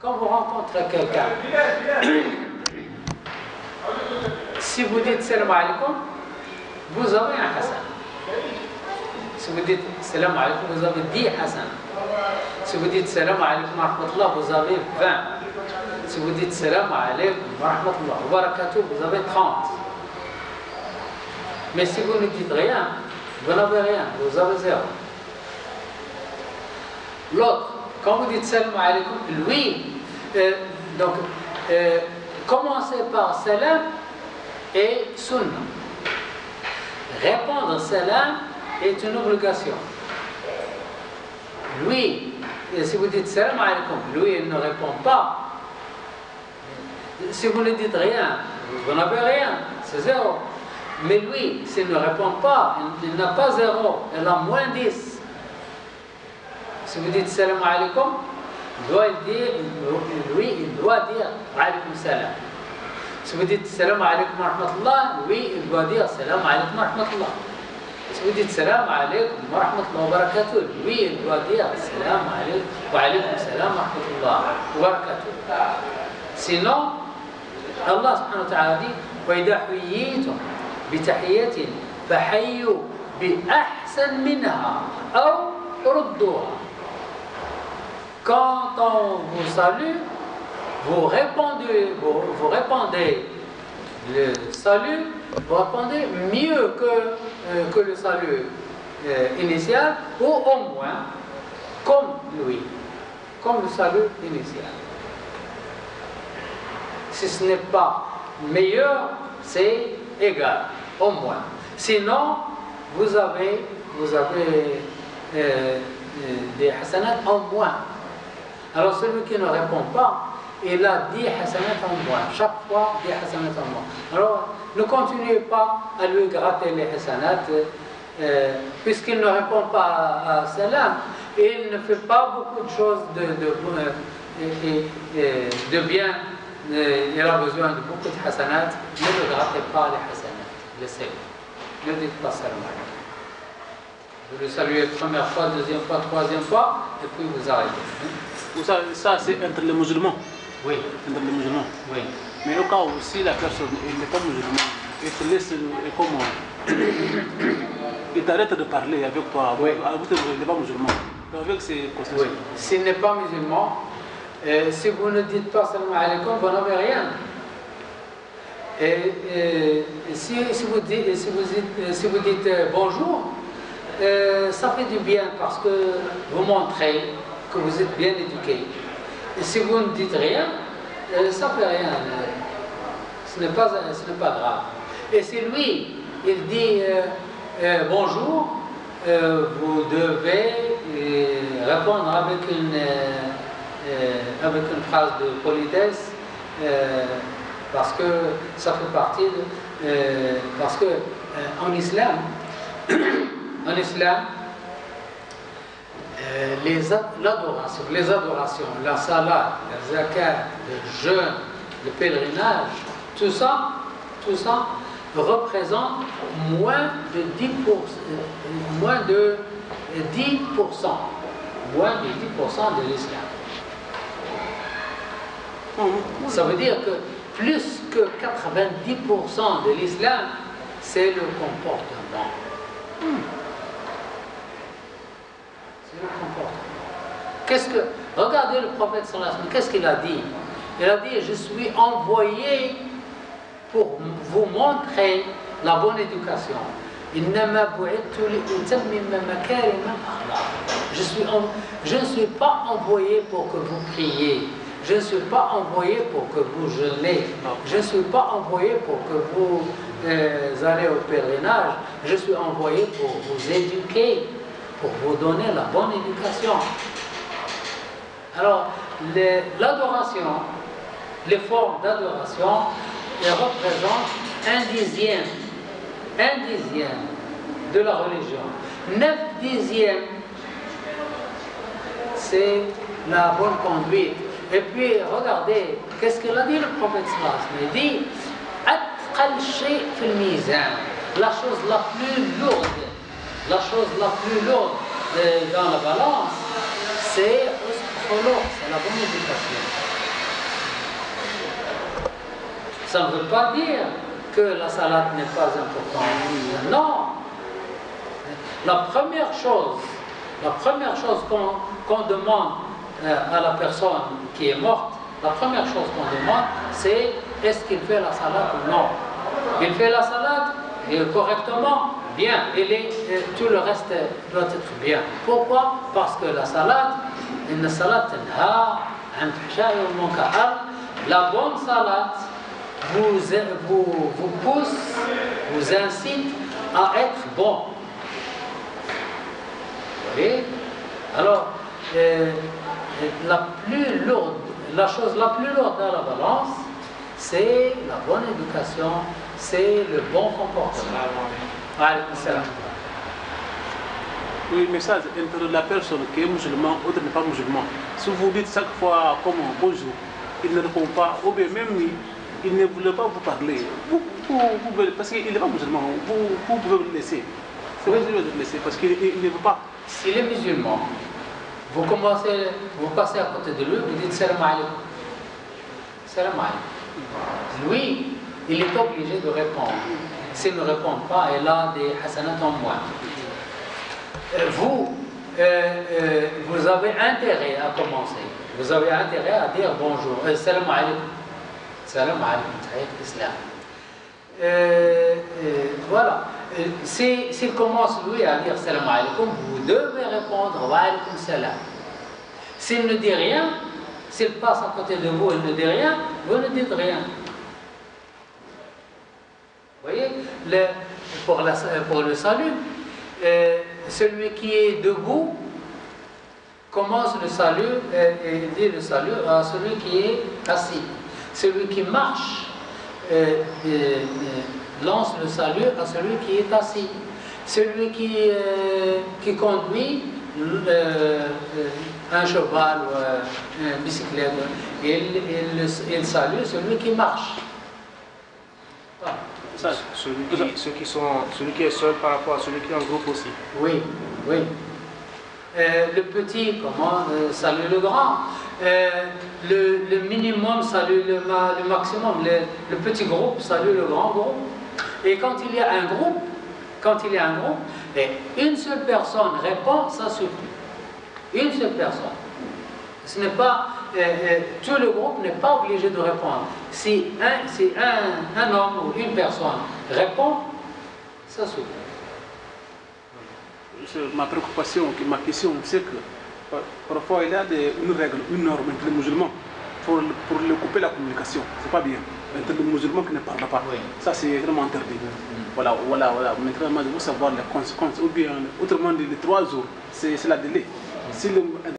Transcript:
Quand vous rencontrez quelqu'un, si vous dites salam alaikum, vous avez un hasan. Si vous dites salam alaikum, vous avez 10 hasan. Si vous dites salam alaikum wa rahmatullah, vous avez 20. Si vous dites salam alaikum wa rahmatullah wa barakatuh, vous avez 30. Mais si vous ne dites rien, vous n'avez rien, vous avez 0. L'autre, quand vous dites salam alaikum, lui, commencez par salam et sunnah. Répondre salam est une obligation. Lui, si vous dites salam alaikum, lui il ne répond pas. Si vous ne dites rien, vous n'avez rien, c'est 0. Mais lui, s'il ne répond pas, il n'a pas 0, il a moins 10. Si vous dites salam alaikum, lui, il doit dire alaykum salam. Si vous dites salam alaikum wa rahmatullah, lui, il doit dire salam alaikum wa rahmatullah. Si vous dites salam alaikum wa rahmatullah wa barakatuh, lui, il doit dire salam alaikum wa alaykum salam wa rahmatullah wa barakatuh. Sinon, Allah subhanahu wa ta'ala dit وَإِذَا حُيِّيتُمْ بِتَحِيَّةٍ فَحَيُّوا بِأَحْسَنْ مِنْهَا أَوْ رُدُّوهَا. Quand on vous salue, vous répondez le salut, vous répondez mieux que le salut initial, ou au moins comme lui, comme le salut initial. Si ce n'est pas meilleur, c'est égal, au moins. Sinon, vous avez des hasanats en moins. Alors celui qui ne répond pas, il a 10 hasanats en moins. Chaque fois, 10 hasanats en moins. Alors, ne continuez pas à lui gratter les hasanats, puisqu'il ne répond pas à salam. Il ne fait pas beaucoup de choses de bien. Il a besoin de beaucoup de hasanat. Ne le grattez pas les hasanat. Laissez-le. Ne dites pas salam. Vous le saluez première fois, deuxième fois, troisième fois, et puis vous arrêtez. Ça c'est entre les musulmans. Oui. Entre les musulmans. Oui. Mais au cas où si la personne n'est pas musulmane, il te laisse comment il t'arrête de parler avec toi, oui. Vous n'êtes pas musulman. Avec ces oui. S'il n'est pas musulman, si vous ne dites pas salam alaikum, vous n'avez rien. Et si vous dites bonjour, ça fait du bien parce que vous montrez que vous êtes bien éduqué. Et si vous ne dites rien, ça ne fait rien. Ce n'est pas grave. Et si lui, il dit bonjour, vous devez répondre avec une phrase de politesse, parce que ça fait partie de... parce que en islam, les adorations, la salat, la zakat, le jeûne, le pèlerinage, tout ça représente moins de 10%, moins de 10% de l'islam. Ça veut dire que plus que 90% de l'islam, c'est le comportement. C'est le comportement. Regardez le prophète sallallahu alayhi wa sallam, qu'est-ce qu'il a dit? Il a dit, je suis envoyé pour vous montrer la bonne éducation. Je ne suis pas envoyé pour que vous priez. Je ne suis pas envoyé pour que vous jeûnez. Je ne suis pas envoyé pour que vous allez au pèlerinage. Je suis envoyé pour vous éduquer, pour vous donner la bonne éducation. Alors, l'adoration, les formes d'adoration, elles représentent un dixième de la religion. 9/10, c'est la bonne conduite. Et puis, regardez, qu'est-ce qu'il a dit le prophète sallallahu alayhi wa sallam? Il dit, atqal shay fil mizan, la chose la plus lourde dans la balance, c'est la bonne éducation. Ça ne veut pas dire que la salade n'est pas importante. Non. La première chose qu'on demande à la personne qui est morte, la première chose qu'on demande, c'est est-ce qu'il fait la salade ou non. Il fait la salade correctement, bien, tout le reste doit être bien. Pourquoi? Parce que la salade, la bonne salade vous pousse, vous incite à être bon. Vous voyez? Alors, la chose la plus lourde dans la balance, c'est la bonne éducation, c'est le bon comportement. Oui, mais ça, entre la personne qui est musulman, l'autre n'est pas musulman. Si vous dites chaque fois comme bonjour, il ne répond pas, ou bien même il ne voulait pas vous parler, parce qu'il n'est pas musulman, vous pouvez le laisser. C'est vrai que vous devez le laisser parce qu'il ne veut pas. S'il est musulman, vous passez à côté de lui, vous dites salam alaikum. Salam alaikum. Lui, il est obligé de répondre. S'il ne répond pas, il a des hasanat en moins. Vous avez intérêt à commencer. Vous avez intérêt à dire bonjour. Salam alaikum. Salam alaikum. Tahiyat l'islam. Voilà. S'il commence lui à dire salam alaikum, vous devez répondre wa alaikum salam. S'il ne dit rien, s'il passe à côté de vous, il ne dit rien, vous ne dites rien. Vous voyez, pour le salut, celui qui est debout commence le salut et dit le salut à celui qui est assis. Celui qui marche lance le salut à celui qui est assis. Celui qui conduit un cheval ou une bicyclette, il salue celui qui marche. Voilà. Celui qui est seul par rapport à celui qui est en groupe aussi. Oui, oui. Le petit, comment salue le grand. Le minimum salue le maximum. Le petit groupe salue le grand groupe. Et quand il y a un groupe, et une seule personne répond, ça suffit. Une seule personne. Ce n'est pas tout le groupe n'est pas obligé de répondre. Si un homme ou une personne répond, ça suffit. Ma préoccupation, ma question, c'est que parfois il y a une règle, une norme entre les musulmans pour le couper la communication. C'est pas bien. Entre les musulmans qui ne parlent pas. Oui. Ça c'est vraiment interdit. Voilà. Maintenant, je veux savoir les conséquences. Ou bien, autrement dit, les 3 jours, c'est la délai. Si